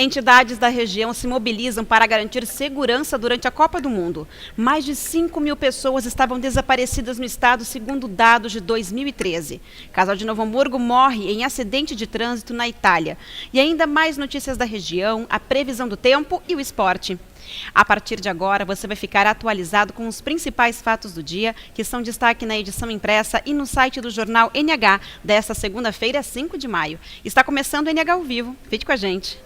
Entidades da região se mobilizam para garantir segurança durante a Copa do Mundo. Mais de 5.000 pessoas estavam desaparecidas no estado, segundo dados de 2013. Casal de Novo Hamburgo morre em acidente de trânsito na Itália. E ainda mais notícias da região, a previsão do tempo e o esporte. A partir de agora, você vai ficar atualizado com os principais fatos do dia, que são destaque na edição impressa e no site do jornal NH, desta segunda-feira, 5 de maio. Está começando o NH ao vivo. Fique com a gente.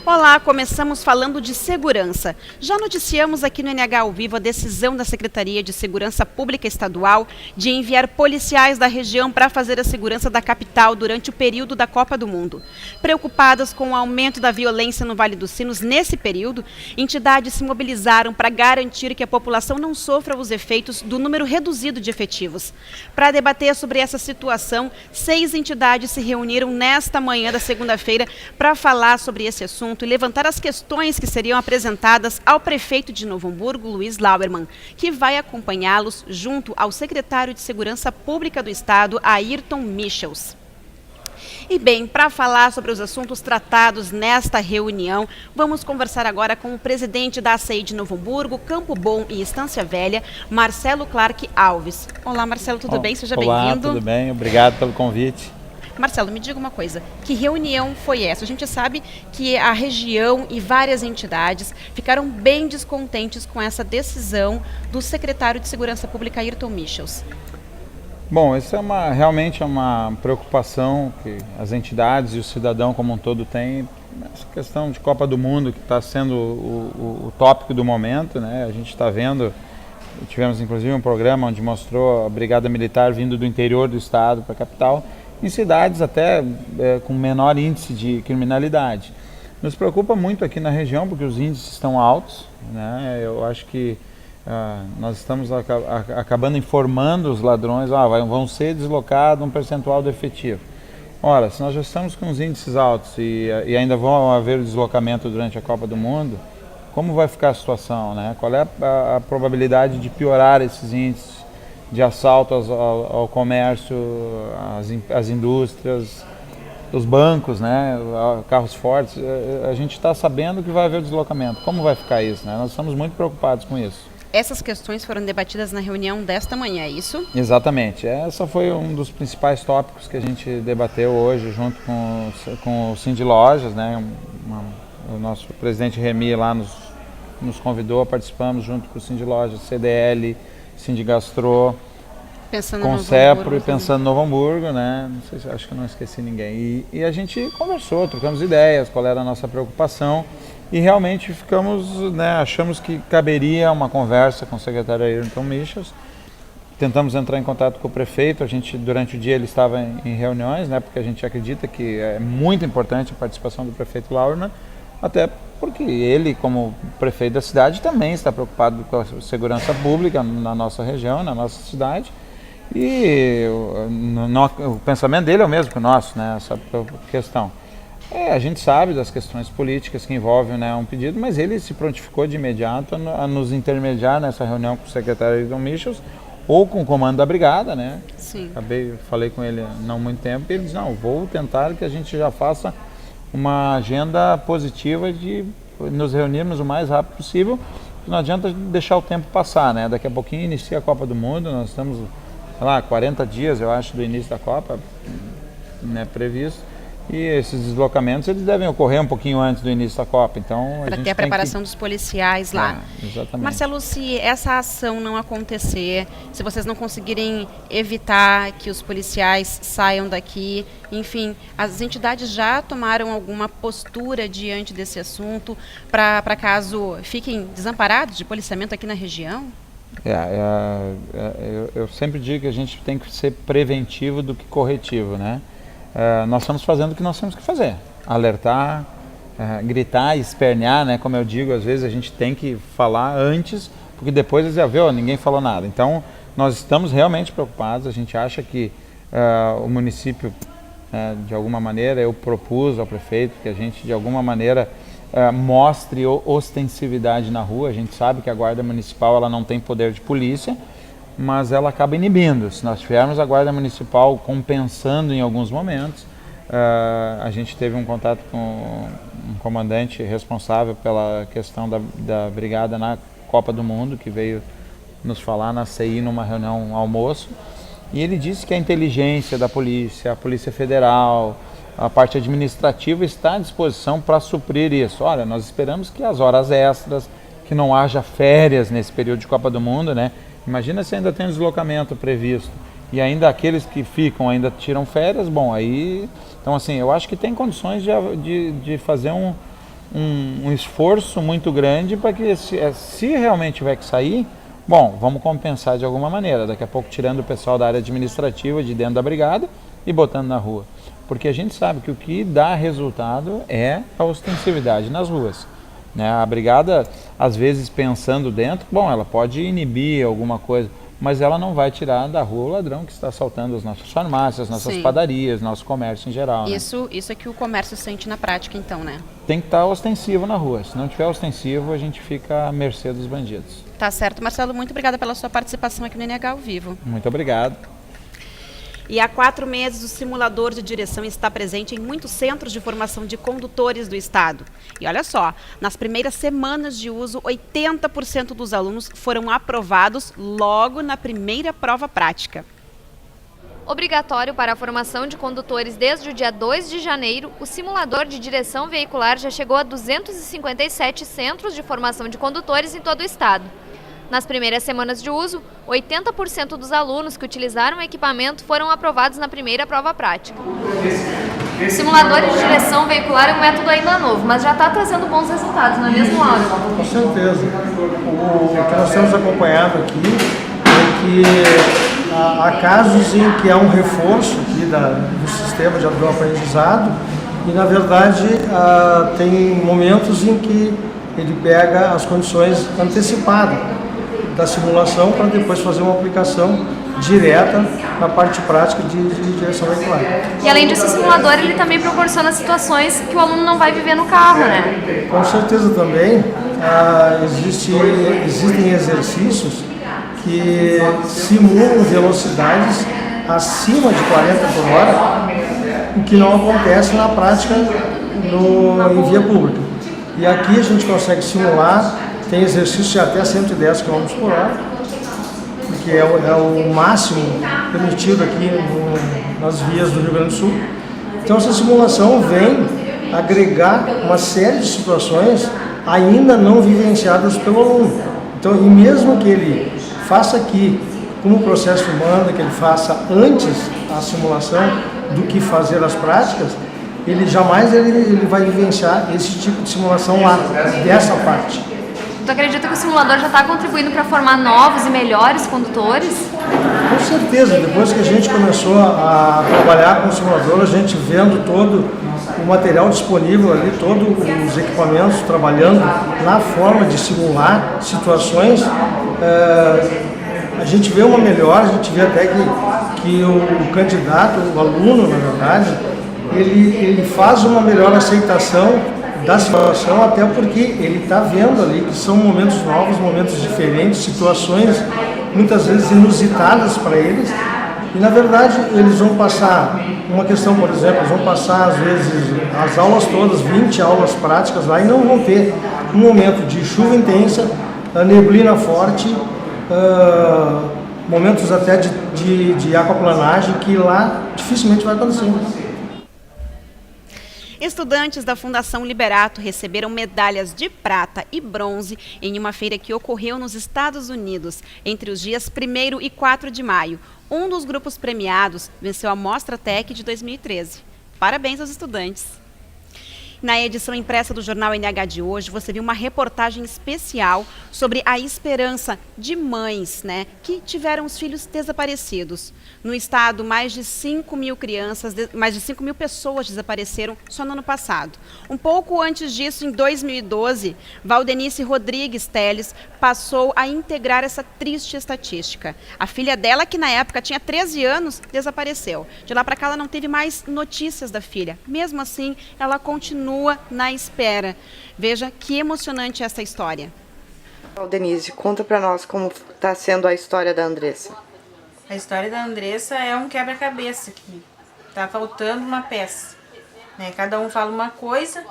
Olá, começamos falando de segurança. Já noticiamos aqui no NH ao vivo a decisão da Secretaria de Segurança Pública Estadual de enviar policiais da região para fazer a segurança da capital durante o período da Copa do Mundo. Preocupadas com o aumento da violência no Vale dos Sinos nesse período, entidades se mobilizaram para garantir que a população não sofra os efeitos do número reduzido de efetivos. Para debater sobre essa situação, 6 entidades se reuniram nesta manhã da segunda-feira para falar sobre esse assunto e levantar as questões que seriam apresentadas ao prefeito de Novo Hamburgo, Luiz Lauermann, que vai acompanhá-los junto ao secretário de Segurança Pública do Estado, Ayrton Michels. E bem, para falar sobre os assuntos tratados nesta reunião, vamos conversar agora com o presidente da ACI de Novo Hamburgo, Campo Bom e Estância Velha, Marcelo Clark Alves. Olá, Marcelo, tudo bem? Seja bem-vindo. Olá, tudo bem? Obrigado pelo convite. Marcelo, me diga uma coisa, que reunião foi essa? A gente sabe que a região e várias entidades ficaram bem descontentes com essa decisão do secretário de Segurança Pública, Ayrton Michels. Bom, isso realmente é uma preocupação que as entidades e o cidadão como um todo têm. Essa questão de Copa do Mundo, que está sendo o tópico do momento, né? A gente está vendo, tivemos inclusive um programa onde mostrou a Brigada Militar vindo do interior do estado para a capital, em cidades até com menor índice de criminalidade. Nos preocupa muito aqui na região, porque os índices estão altos, né? Eu acho que nós estamos acabando informando os ladrões, vão ser deslocados um percentual do efetivo. Ora, se nós já estamos com os índices altos e ainda vão haver deslocamento durante a Copa do Mundo, como vai ficar a situação, né? Qual é a probabilidade de piorar esses índices de assalto ao comércio, às indústrias, os bancos, né, carros fortes? A gente está sabendo que vai haver deslocamento. Como vai ficar isso, né? Nós estamos muito preocupados com isso. Essas questões foram debatidas na reunião desta manhã, é isso? Exatamente. Essa foi um dos principais tópicos que a gente debateu hoje junto com o Cindy Lojas, né? O nosso presidente Remy lá nos convidou, participamos junto com o Cindy Lojas, CDL, Sindigastro, Concepro e Pensando no Novo Hamburgo, né? Não sei, acho que eu não esqueci ninguém. E a gente conversou, trocamos ideias, qual era a nossa preocupação e realmente ficamos, né, achamos que caberia uma conversa com o secretário Ayrton Michels. Tentamos entrar em contato com o prefeito, durante o dia ele estava em reuniões, né? Porque a gente acredita que é muito importante a participação do prefeito Lauermann, até porque ele, como prefeito da cidade, também está preocupado com a segurança pública na nossa região, na nossa cidade. E o pensamento dele é o mesmo que o nosso, né? Essa questão. A gente sabe das questões políticas que envolvem, né, um pedido, mas ele se prontificou de imediato a nos intermediar nessa reunião com o secretário Ayrton Michels ou com o comando da brigada, né? Sim. Falei com ele há não muito tempo e ele disse, não, vou tentar que a gente já faça uma agenda positiva de nos reunirmos o mais rápido possível. Não adianta deixar o tempo passar, né? Daqui a pouquinho inicia a Copa do Mundo, nós estamos, sei lá, 40 dias, eu acho, do início da Copa, né, previsto. E esses deslocamentos eles devem ocorrer um pouquinho antes do início da Copa, então para ter a preparação dos policiais lá. Exatamente. Marcelo, se essa ação não acontecer, se vocês não conseguirem evitar que os policiais saiam daqui, enfim, as entidades já tomaram alguma postura diante desse assunto para caso fiquem desamparados de policiamento aqui na região? Eu sempre digo que a gente tem que ser preventivo do que corretivo, né? Nós estamos fazendo o que nós temos que fazer, alertar, gritar, espernear, né? Como eu digo, às vezes a gente tem que falar antes, porque depois eles já viu, ninguém falou nada. Então, nós estamos realmente preocupados, a gente acha que o município, de alguma maneira, eu propus ao prefeito que a gente, de alguma maneira, mostre ostensividade na rua. A gente sabe que a Guarda Municipal ela não tem poder de polícia, mas ela acaba inibindo. Se nós tivermos a Guarda Municipal compensando em alguns momentos, a gente teve um contato com um comandante responsável pela questão da brigada na Copa do Mundo, que veio nos falar na CI numa reunião almoço, e ele disse que a inteligência da polícia, a Polícia Federal, a parte administrativa está à disposição para suprir isso. Olha, nós esperamos que as horas extras, que não haja férias nesse período de Copa do Mundo, né? Imagina se ainda tem um deslocamento previsto e ainda aqueles que ficam ainda tiram férias, bom, aí... Então, assim, eu acho que tem condições de fazer um esforço muito grande para que, se realmente tiver que sair, bom, vamos compensar de alguma maneira. Daqui a pouco tirando o pessoal da área administrativa de dentro da brigada e botando na rua. Porque a gente sabe que o que dá resultado é a ostensividade nas ruas. Né? A brigada, às vezes pensando dentro, bom, ela pode inibir alguma coisa, mas ela não vai tirar da rua o ladrão que está assaltando as nossas farmácias, nossas padarias, nosso comércio em geral. Isso é que o comércio sente na prática, então, né? Tem que estar ostensivo na rua. Se não tiver ostensivo, a gente fica à mercê dos bandidos. Tá certo. Marcelo, muito obrigada pela sua participação aqui no NH ao vivo. Muito obrigado. E há 4 meses, o simulador de direção está presente em muitos centros de formação de condutores do estado. E olha só, nas primeiras semanas de uso, 80% dos alunos foram aprovados logo na primeira prova prática. Obrigatório para a formação de condutores desde o dia 2 de janeiro, o simulador de direção veicular já chegou a 257 centros de formação de condutores em todo o estado. Nas primeiras semanas de uso, 80% dos alunos que utilizaram o equipamento foram aprovados na primeira prova prática. O simulador de direção veicular é um método ainda novo, mas já está trazendo bons resultados, não é mesmo, Laura? Com certeza. O que nós temos acompanhado aqui é que há casos em que há um reforço aqui do sistema de aprendizado e, na verdade, tem momentos em que ele pega as condições antecipadas da simulação para depois fazer uma aplicação direta na parte prática de direção veicular. E além disso, o simulador ele também proporciona situações que o aluno não vai viver no carro, né? Com certeza também existem exercícios que simulam velocidades acima de 40 por hora, o que não acontece na prática em via pública. E aqui a gente consegue simular, tem exercícios de até 110 km por hora, que é o máximo permitido aqui nas vias do Rio Grande do Sul. Então essa simulação vem agregar uma série de situações ainda não vivenciadas pelo aluno. Então, e mesmo que ele faça aqui, como o processo manda, que ele faça antes a simulação do que fazer as práticas, ele jamais vai vivenciar esse tipo de simulação lá, dessa parte. Tu acredita que o simulador já está contribuindo para formar novos e melhores condutores? Com certeza, depois que a gente começou a trabalhar com o simulador, a gente vendo todo o material disponível ali, todos os equipamentos trabalhando na forma de simular situações, a gente vê uma melhora, a gente vê até que o candidato, o aluno, na verdade, ele faz uma melhor aceitação da situação, até porque ele está vendo ali que são momentos novos, momentos diferentes, situações muitas vezes inusitadas para eles, e na verdade eles vão passar uma questão, por exemplo, eles vão passar às vezes as aulas todas, 20 aulas práticas lá, e não vão ter um momento de chuva intensa, neblina forte, momentos até de aquaplanagem, que lá dificilmente vai acontecer. Estudantes da Fundação Liberato receberam medalhas de prata e bronze em uma feira que ocorreu nos Estados Unidos entre os dias 1º e 4 de maio. Um dos grupos premiados venceu a Mostra Tech de 2013. Parabéns aos estudantes! Na edição impressa do Jornal NH de hoje, você viu uma reportagem especial sobre a esperança de mães, né, que tiveram os filhos desaparecidos. No estado, mais de 5 mil pessoas desapareceram só no ano passado. Um pouco antes disso, em 2012, Valdenice Rodrigues Teles passou a integrar essa triste estatística. A filha dela, que na época tinha 13 anos, desapareceu. De lá para cá, ela não teve mais notícias da filha. Mesmo assim, ela continua continua na espera. Veja que emocionante essa história. Denise, conta pra nós como está sendo a história da Andressa. A história da Andressa é um quebra-cabeça que tá faltando uma peça, né? Cada um fala uma coisa,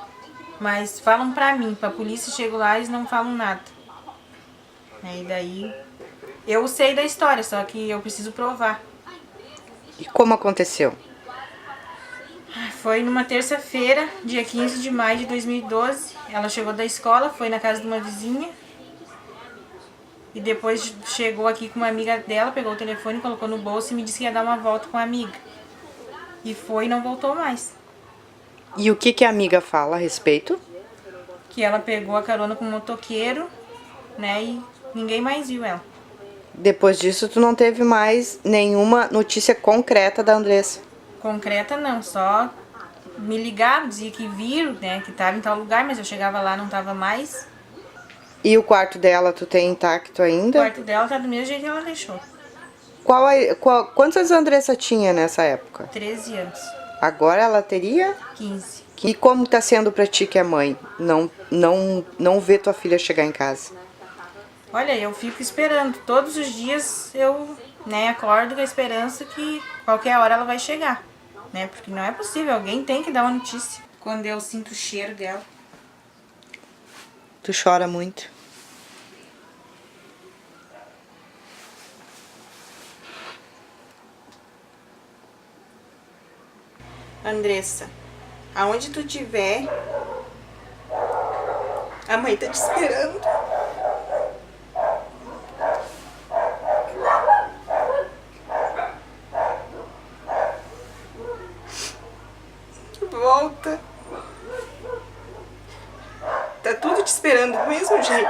mas falam pra mim, pra polícia, chego lá, eles não falam nada. E daí eu sei da história, só que eu preciso provar. E como aconteceu? Foi numa terça-feira, dia 15 de maio de 2012. Ela chegou da escola, foi na casa de uma vizinha. E depois chegou aqui com uma amiga dela, pegou o telefone, colocou no bolso e me disse que ia dar uma volta com a amiga. E foi e não voltou mais. E o que a amiga fala a respeito? Que ela pegou a carona com um motoqueiro, né, e ninguém mais viu ela. Depois disso, tu não teve mais nenhuma notícia concreta da Andressa? Concreta não, só me ligaram, dizia que viram, né, que estava em tal lugar, mas eu chegava lá, não estava mais. E o quarto dela, tu tem intacto ainda? O quarto dela tá do mesmo jeito que ela deixou. Quantos anos a Andressa tinha nessa época? 13 anos. Agora ela teria? 15. E como tá sendo pra ti que é mãe, não ver tua filha chegar em casa? Olha, eu fico esperando. Todos os dias eu, né, acordo com a esperança que qualquer hora ela vai chegar, né? Porque não é possível, alguém tem que dar uma notícia. Quando eu sinto o cheiro dela. Tu chora muito? Andressa, aonde tu estiver, a mãe tá te esperando. Volta. Tá tudo te esperando do mesmo jeito.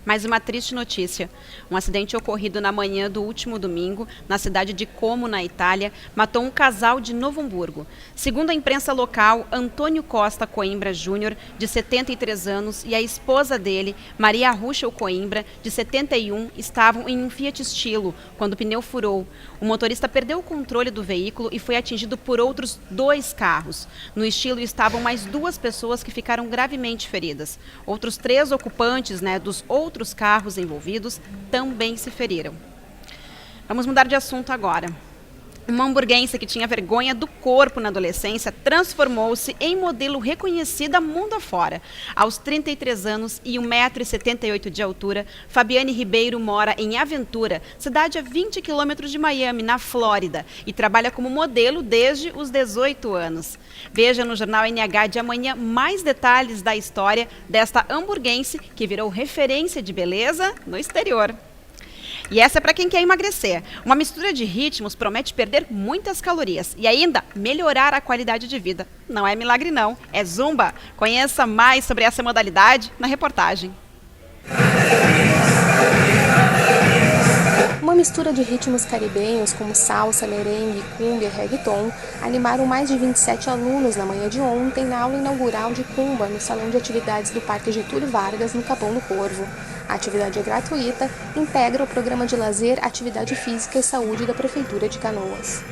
Mais uma triste notícia. Um acidente ocorrido na manhã do último domingo, na cidade de Como, na Itália, matou um casal de Novo Hamburgo. Segundo a imprensa local, Antônio Costa Coimbra Júnior, de 73 anos, e a esposa dele, Maria Ruschel Coimbra, de 71, estavam em um Fiat Stilo, quando o pneu furou. O motorista perdeu o controle do veículo e foi atingido por outros 2 carros. No Stilo estavam mais 2 pessoas que ficaram gravemente feridas. Outros 3 ocupantes, dos outros carros envolvidos também se feriram. Vamos mudar de assunto agora. Uma hamburguense que tinha vergonha do corpo na adolescência transformou-se em modelo reconhecida mundo afora. Aos 33 anos e 1,78 m de altura, Fabiane Ribeiro mora em Aventura, cidade a 20 quilômetros de Miami, na Flórida, e trabalha como modelo desde os 18 anos. Veja no Jornal NH de amanhã mais detalhes da história desta hamburguense que virou referência de beleza no exterior. E essa é para quem quer emagrecer. Uma mistura de ritmos promete perder muitas calorias e ainda melhorar a qualidade de vida. Não é milagre não, é Zumba. Conheça mais sobre essa modalidade na reportagem. Uma mistura de ritmos caribenhos como salsa, merengue, cumbia e reggaeton animaram mais de 27 alunos na manhã de ontem na aula inaugural de Cumba no Salão de Atividades do Parque Getúlio Vargas, no Capão do Corvo. A atividade é gratuita, integra o programa de lazer, atividade física e saúde da Prefeitura de Canoas.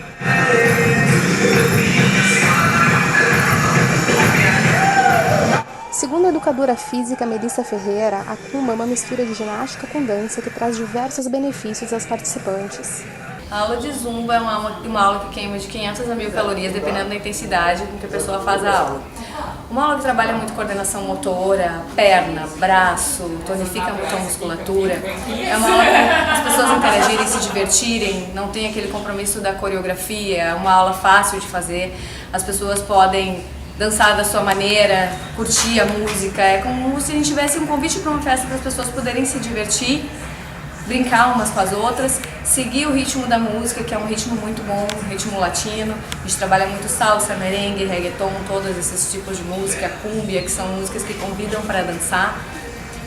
Segundo a educadora física Melissa Ferreira, a Cumba é uma mistura de ginástica com dança que traz diversos benefícios aos participantes. A aula de Zumba é uma aula que queima de 500 a 1.000 calorias, dependendo da intensidade com que a pessoa faz a aula. Uma aula que trabalha muito coordenação motora, perna, braço, tonifica muito a musculatura. É uma aula para as pessoas interagirem, se divertirem, não tem aquele compromisso da coreografia, é uma aula fácil de fazer. As pessoas podem dançar da sua maneira, curtir a música. É como se a gente tivesse um convite para uma festa para as pessoas poderem se divertir, brincar umas com as outras, seguir o ritmo da música, que é um ritmo muito bom, um ritmo latino. A gente trabalha muito salsa, merengue, reggaeton, todos esses tipos de música, cumbia, que são músicas que convidam para dançar.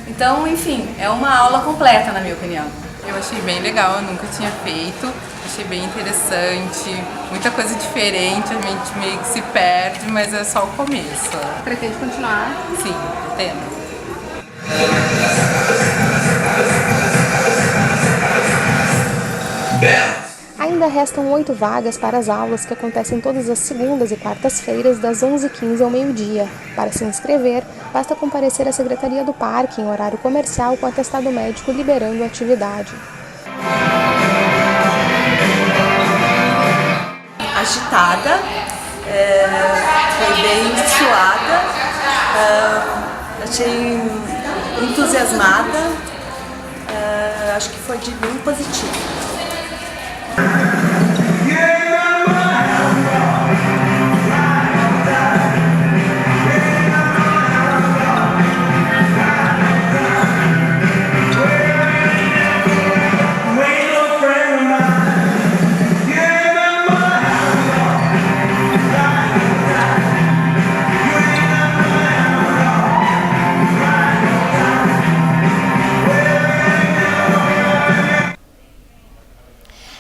Então, enfim, é uma aula completa, na minha opinião. Eu achei bem legal, eu nunca tinha feito, achei bem interessante, muita coisa diferente, a gente meio que se perde, mas é só o começo. Pretende continuar? Sim, pretendo. Ainda Ainda restam 8 vagas para as aulas que acontecem todas as segundas e quartas-feiras, das 11h15 ao meio-dia. Para se inscrever, basta comparecer à Secretaria do Parque em horário comercial com atestado médico liberando a atividade. Agitada, foi bem suada, achei entusiasmada, acho que foi de bem positivo.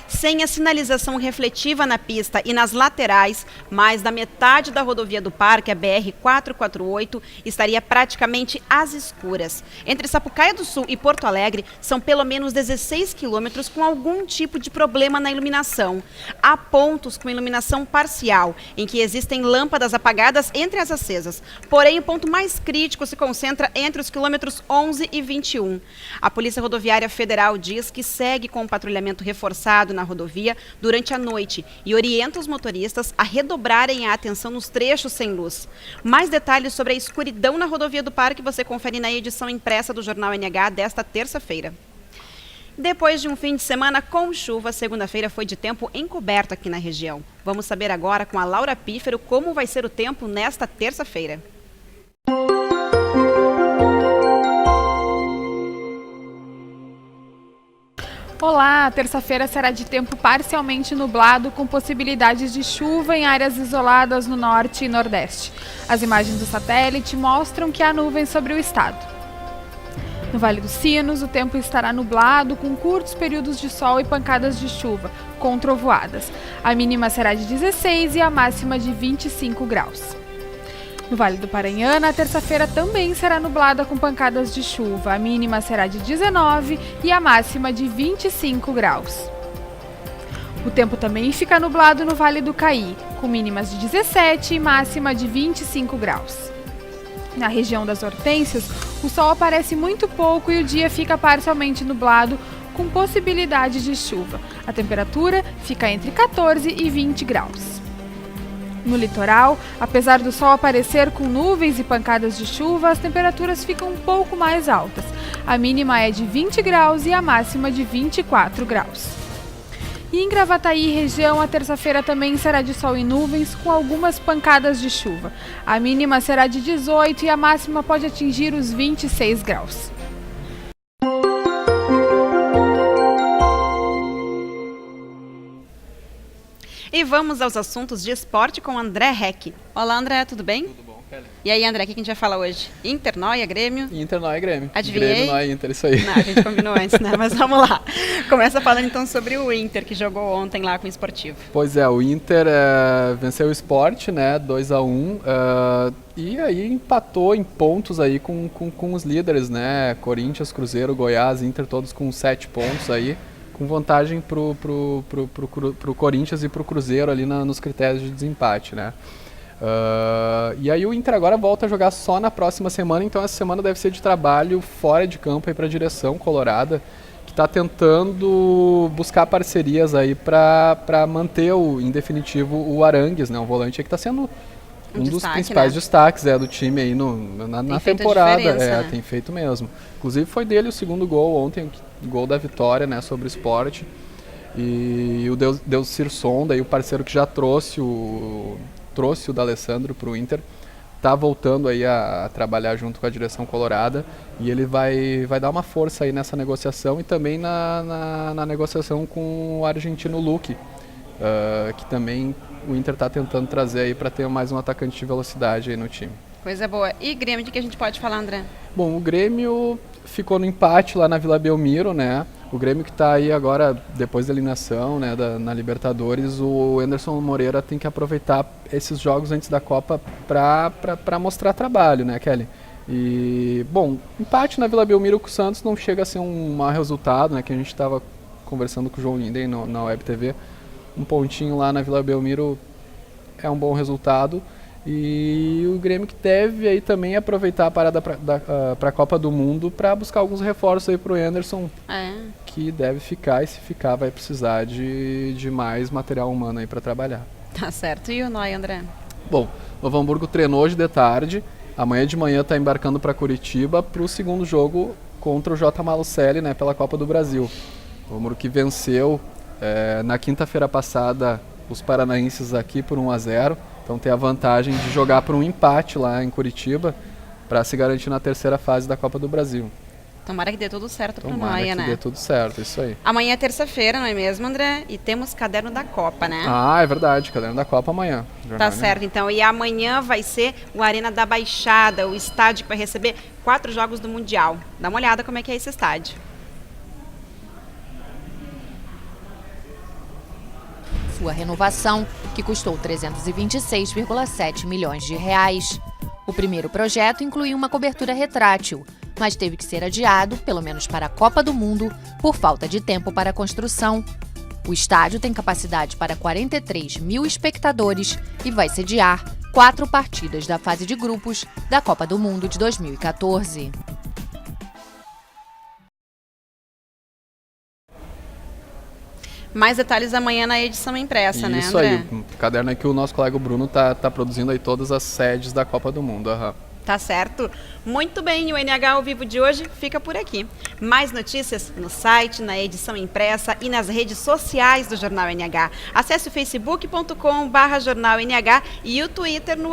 Sem a sinalização refletiva na pista e nas laterais, mais da metade da rodovia do Parque, a BR-448, estaria praticamente às escuras. Entre Sapucaia do Sul e Porto Alegre, são pelo menos 16 quilômetros com algum tipo de problema na iluminação. Há pontos com iluminação parcial, em que existem lâmpadas apagadas entre as acesas. Porém, o ponto mais crítico se concentra entre os quilômetros 11 e 21. A Polícia Rodoviária Federal diz que segue com o patrulhamento reforçado na rodovia durante a noite e orienta os motoristas a redobrarem a atenção nos trechos sem luz. Mais detalhes sobre a escuridão na rodovia do Parque você confere na edição impressa do Jornal NH desta terça-feira. Depois de um fim de semana com chuva, segunda-feira foi de tempo encoberto aqui na região. Vamos saber agora com a Laura Pífero como vai ser o tempo nesta terça-feira. Olá, terça-feira será de tempo parcialmente nublado, com possibilidades de chuva em áreas isoladas no norte e nordeste. As imagens do satélite mostram que há nuvens sobre o estado. No Vale dos Sinos, o tempo estará nublado, com curtos períodos de sol e pancadas de chuva, com trovoadas. A mínima será de 16 e a máxima de 25 graus. No Vale do Paranhana, a terça-feira também será nublada com pancadas de chuva. A mínima será de 19 e a máxima de 25 graus. O tempo também fica nublado no Vale do Caí, com mínimas de 17 e máxima de 25 graus. Na região das Hortênsias, o sol aparece muito pouco e o dia fica parcialmente nublado, com possibilidade de chuva. A temperatura fica entre 14 e 20 graus. No litoral, apesar do sol aparecer com nuvens e pancadas de chuva, as temperaturas ficam um pouco mais altas. A mínima é de 20 graus e a máxima de 24 graus. E em Gravataí, região, a terça-feira também será de sol e nuvens, com algumas pancadas de chuva. A mínima será de 18 e a máxima pode atingir os 26 graus. E vamos aos assuntos de esporte com André Heck. Olá, André, tudo bem? Tudo bom, Kelly? E aí, André, o que a gente vai falar hoje? Inter, Nóia, Grêmio? Inter, Nóia, Grêmio. Adivinhei? Grêmio, Nóia, Inter, isso aí. Não, a gente combinou antes, né? Mas vamos lá. Começa falando então sobre o Inter, que jogou ontem lá com o Esportivo. Pois é, o Inter venceu o Sport, né, 2-1, e aí empatou em pontos aí com os líderes, né, Corinthians, Cruzeiro, Goiás, Inter, todos com 7 pontos aí, com vantagem pro Corinthians e pro Cruzeiro ali nos critérios de desempate, né. E aí o Inter agora volta a jogar só na próxima semana, então essa semana deve ser de trabalho fora de campo aí para a direção colorada, que está tentando buscar parcerias aí para manter em definitivo o Arangues, né, um volante aí que está sendo um dos principais destaques do time aí na temporada, né? Tem feito mesmo. Inclusive foi dele o segundo gol ontem, o gol da vitória, né, sobre o Sport, e o Delcir Sonda, aí, o parceiro que já trouxe o D'Alessandro para o Inter, está voltando aí a trabalhar junto com a direção colorada, e ele vai dar uma força aí nessa negociação e também na negociação com o argentino Luque, que também o Inter está tentando trazer aí para ter mais um atacante de velocidade aí no time. Coisa boa. E Grêmio, de que a gente pode falar, André? Bom, o Grêmio ficou no empate lá na Vila Belmiro, né? O Grêmio que está aí agora, depois da eliminação, né, na Libertadores, o Anderson Moreira tem que aproveitar esses jogos antes da Copa para mostrar trabalho, né, Kelly? E, bom, empate na Vila Belmiro com o Santos não chega a ser um mau resultado, né, que a gente estava conversando com o João Linden na Web TV. um pontinho lá na Vila Belmiro é um bom resultado. E o Grêmio que deve aí também aproveitar a parada para a Copa do Mundo para buscar alguns reforços aí para o Anderson, que deve ficar, e se ficar vai precisar de mais material humano aí para trabalhar. Tá certo. E o Noy, André? Bom, o Novo Hamburgo treinou hoje de tarde, amanhã de manhã está embarcando para Curitiba para o segundo jogo contra o J. Malucelli, né, pela Copa do Brasil. O Novo Hamburgo que venceu na quinta-feira passada os paranaenses aqui por 1-0. Então tem a vantagem de jogar por um empate lá em Curitiba para se garantir na terceira fase da Copa do Brasil. Tomara que dê tudo certo pro Tomara Noia, né? que dê tudo certo, isso aí. Amanhã é terça-feira, não é mesmo, André? E temos Caderno da Copa, né? Ah, é verdade, Caderno da Copa amanhã. Tá certo, então. E amanhã vai ser o Arena da Baixada, o estádio que vai receber 4 jogos do Mundial. Dá uma olhada como é que é esse estádio. Sua renovação, que custou 326,7 milhões de reais. O primeiro projeto incluía uma cobertura retrátil, mas teve que ser adiado, pelo menos para a Copa do Mundo, por falta de tempo para a construção. O estádio tem capacidade para 43 mil espectadores e vai sediar 4 partidas da fase de grupos da Copa do Mundo de 2014. Mais detalhes amanhã na edição impressa, né, André? Isso aí, o caderno é que o nosso colega Bruno tá produzindo aí todas as sedes da Copa do Mundo. Tá certo. Muito bem, o NH ao vivo de hoje fica por aqui. Mais notícias no site, na edição impressa e nas redes sociais do Jornal NH. Acesse o facebook.com/Jornal NH e o Twitter no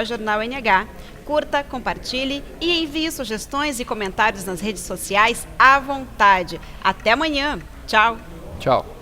@Jornal NH. Curta, compartilhe e envie sugestões e comentários nas redes sociais à vontade. Até amanhã. Tchau. Tchau.